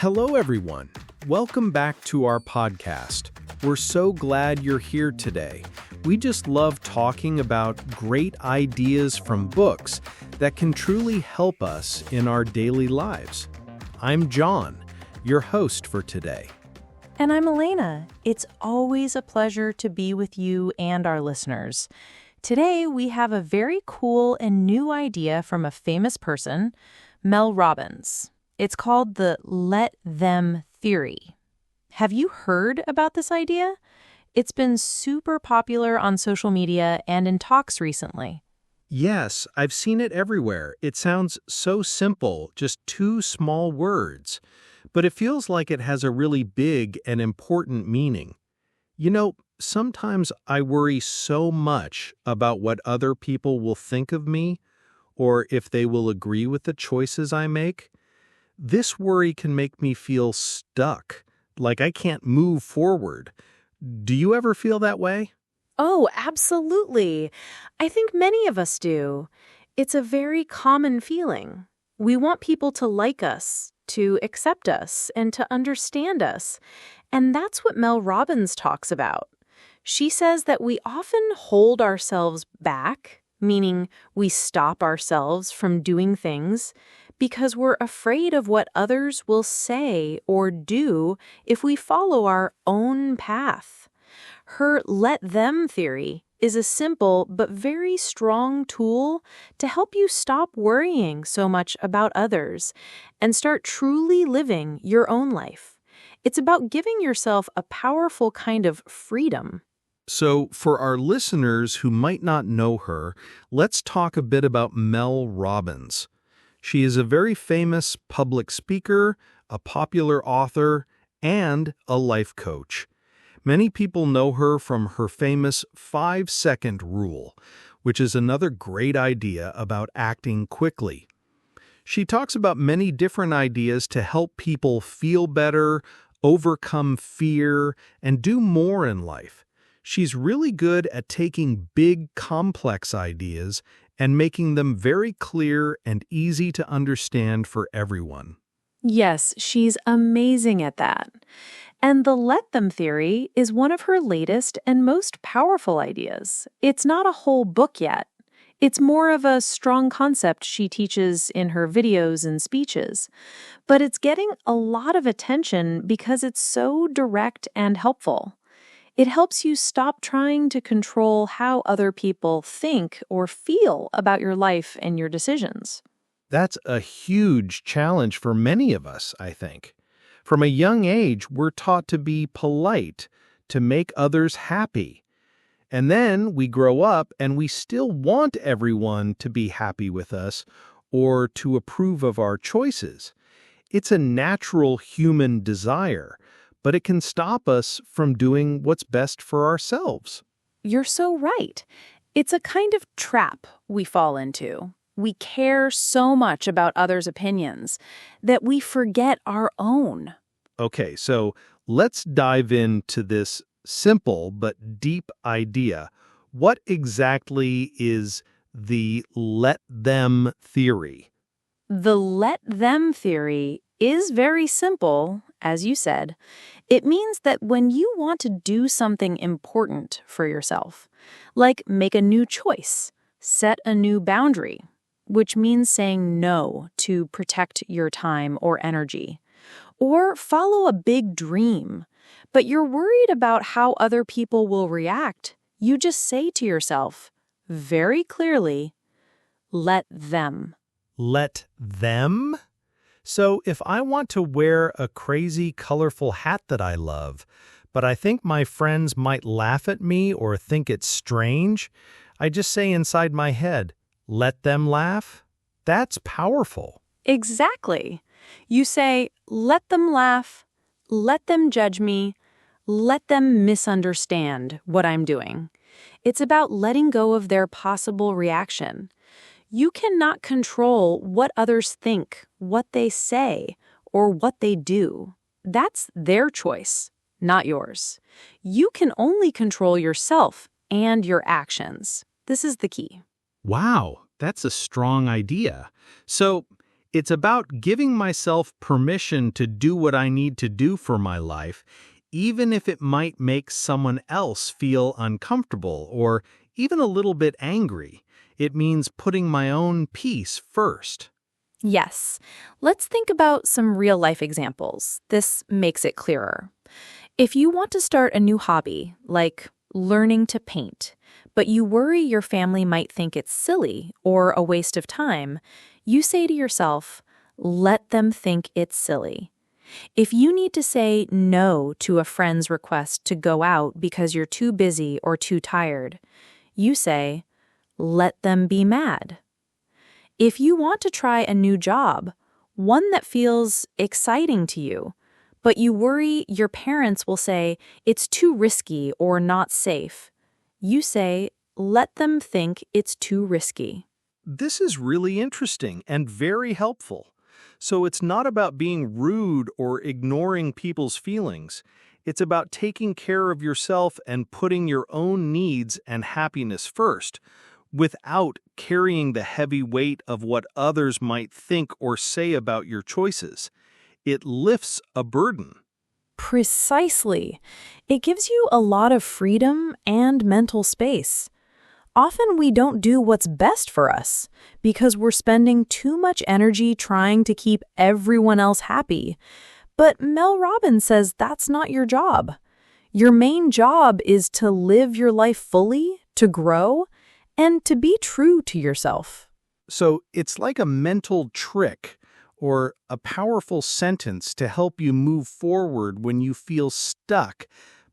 Hello, everyone. Welcome back to our podcast. We're so glad you're here today. We just love talking about great ideas from books that can truly help us in our daily lives. I'm John, your host for today. And I'm Elena. It's always a pleasure to be with you and our listeners. Today, we have a very cool and new idea from a famous person, Mel Robbins. It's called the Let Them theory. Have you heard about this idea? It's been super popular on social media and in talks recently. Yes, I've seen it everywhere. It sounds so simple, just two small words. But it feels like it has a really big and important meaning. You know, sometimes I worry so much about what other people will think of me or if they will agree with the choices I make. This worry can make me feel stuck, like I can't move forward. Do you ever feel that way? Oh, absolutely. I think many of us do. It's a very common feeling. We want people to like us, to accept us, and to understand us. And that's what Mel Robbins talks about. She says that we often hold ourselves back, meaning we stop ourselves from doing things because we're afraid of what others will say or do if we follow our own path. Her let them theory is a simple but very strong tool to help you stop worrying so much about others and start truly living your own life. It's about giving yourself a powerful kind of freedom. So, for our listeners who might not know her, let's talk a bit about Mel Robbins. She is a very famous public speaker, a popular author, and a life coach. Many people know her from her famous 5-second rule, which is another great idea about acting quickly. She talks about many different ideas to help people feel better, overcome fear, and do more in life. She's really good at taking big, complex ideas and making them very clear and easy to understand for everyone. Yes, she's amazing at that. And the let them theory is one of her latest and most powerful ideas. It's not a whole book yet. It's more of a strong concept she teaches in her videos and speeches. But it's getting a lot of attention because it's so direct and helpful. It helps you stop trying to control how other people think or feel about your life and your decisions. That's a huge challenge for many of us, I think. From a young age, we're taught to be polite, to make others happy. And then we grow up and we still want everyone to be happy with us or to approve of our choices. It's a natural human desire, but it can stop us from doing what's best for ourselves. You're so right. It's a kind of trap we fall into. We care so much about others' opinions that we forget our own. Okay, so let's dive into this simple but deep idea. What exactly is the let them theory? The let them theory is very simple, as you said. It means that when you want to do something important for yourself, like make a new choice, set a new boundary, which means saying no to protect your time or energy, or follow a big dream, but you're worried about how other people will react, you just say to yourself, very clearly, let them. Let them? So if I want to wear a crazy, colorful hat that I love, but I think my friends might laugh at me or think it's strange, I just say inside my head, let them laugh? That's powerful. Exactly. You say, let them laugh, let them judge me, let them misunderstand what I'm doing. It's about letting go of their possible reaction. You cannot control what others think, what they say, or what they do. That's their choice, not yours. You can only control yourself and your actions. This is the key. Wow, that's a strong idea. So, It's about giving myself permission to do what I need to do for my life, even if it might make someone else feel uncomfortable or even a little bit angry. It means putting my own peace first. Yes. Let's think about some real-life examples. This makes it clearer. If you want to start a new hobby, like learning to paint, but you worry your family might think it's silly or a waste of time, you say to yourself, let them think it's silly. If you need to say no to a friend's request to go out because you're too busy or too tired, you say, let them be mad. If you want to try a new job, one that feels exciting to you, but you worry your parents will say it's too risky or not safe, you say, let them think it's too risky. This is really interesting and very helpful. So it's not about being rude or ignoring people's feelings. It's about taking care of yourself and putting your own needs and happiness first, without carrying the heavy weight of what others might think or say about your choices. It lifts a burden. Precisely. It gives you a lot of freedom and mental space. Often we don't do what's best for us because we're spending too much energy trying to keep everyone else happy. But Mel Robbins says that's not your job. Your main job is to live your life fully, to grow, and to be true to yourself. So it's like a mental trick or a powerful sentence to help you move forward when you feel stuck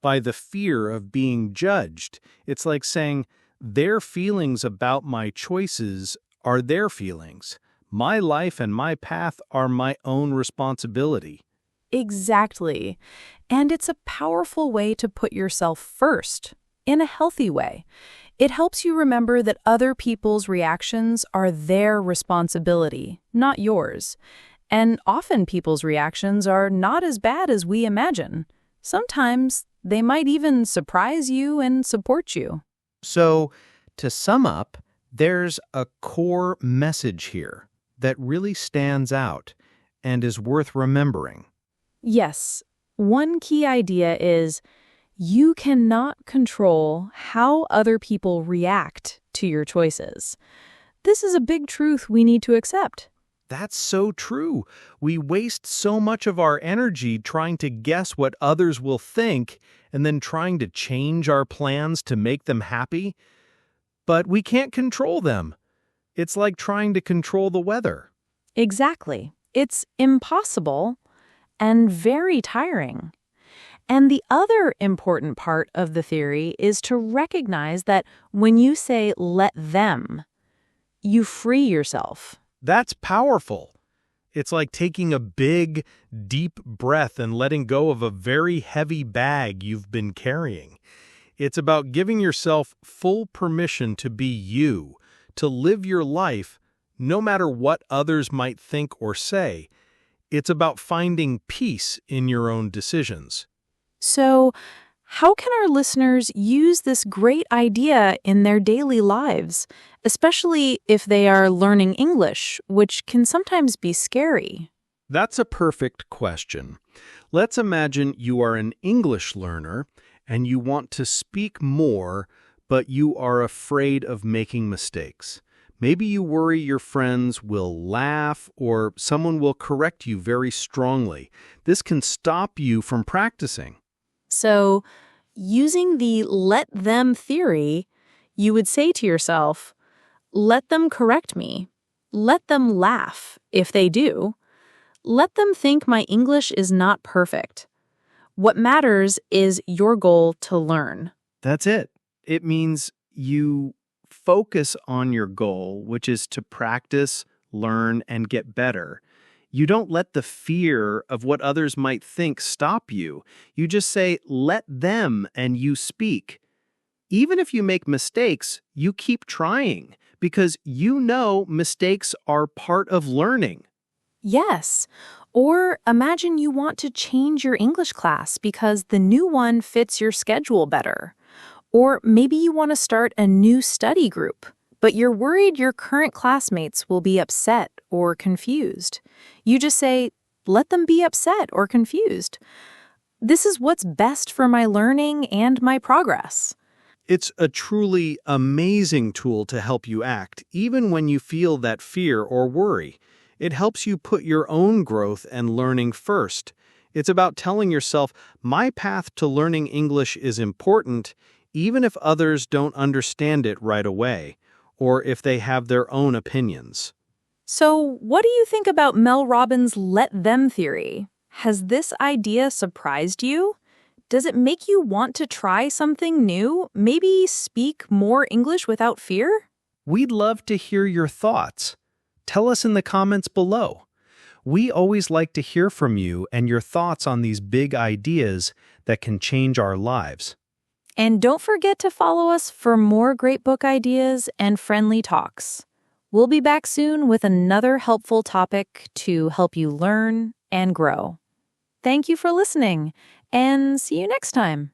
by the fear of being judged. It's like saying, their feelings about my choices are their feelings. My life and my path are my own responsibility. Exactly. And it's a powerful way to put yourself first, in a healthy way. It helps you remember that other people's reactions are their responsibility, not yours. And often people's reactions are not as bad as we imagine. Sometimes they might even surprise you and support you. So, to sum up, there's a core message here that really stands out and is worth remembering. Yes, one key idea is you cannot control how other people react to your choices. This is a big truth we need to accept. That's so true. We waste so much of our energy trying to guess what others will think and then trying to change our plans to make them happy. But we can't control them. It's like trying to control the weather. Exactly. It's impossible and very tiring. And the other important part of the theory is to recognize that when you say let them, you free yourself. That's powerful. It's like taking a big, deep breath and letting go of a very heavy bag you've been carrying. It's about giving yourself full permission to be you, to live your life, no matter what others might think or say. It's about finding peace in your own decisions. So, how can our listeners use this great idea in their daily lives, especially if they are learning English, which can sometimes be scary? That's a perfect question. Let's imagine you are an English learner and you want to speak more, but you are afraid of making mistakes. Maybe you worry your friends will laugh or someone will correct you very strongly. This can stop you from practicing. So, using the let them theory, you would say to yourself, let them correct me. Let them laugh if they do. Let them think my English is not perfect. What matters is your goal to learn. That's it. It means you focus on your goal, which is to practice, learn, and get better. You don't let the fear of what others might think stop you. You just say, let them, and you speak. Even if you make mistakes, you keep trying because you know mistakes are part of learning. Yes. Or imagine you want to change your English class because the new one fits your schedule better. Or maybe you want to start a new study group. but you're worried your current classmates will be upset or confused. You just say, let them be upset or confused. This is what's best for my learning and my progress. It's a truly amazing tool to help you act, even when you feel that fear or worry. It helps you put your own growth and learning first. It's about telling yourself, my path to learning English is important, even if others don't understand it right away, or if they have their own opinions. So, what do you think about Mel Robbins' let them theory? Has this idea surprised you? Does it make you want to try something new? Maybe speak more English without fear? We'd love to hear your thoughts. Tell us in the comments below. We always like to hear from you and your thoughts on these big ideas that can change our lives. And don't forget to follow us for more great book ideas and friendly talks. We'll be back soon with another helpful topic to help you learn and grow. Thank you for listening, and see you next time.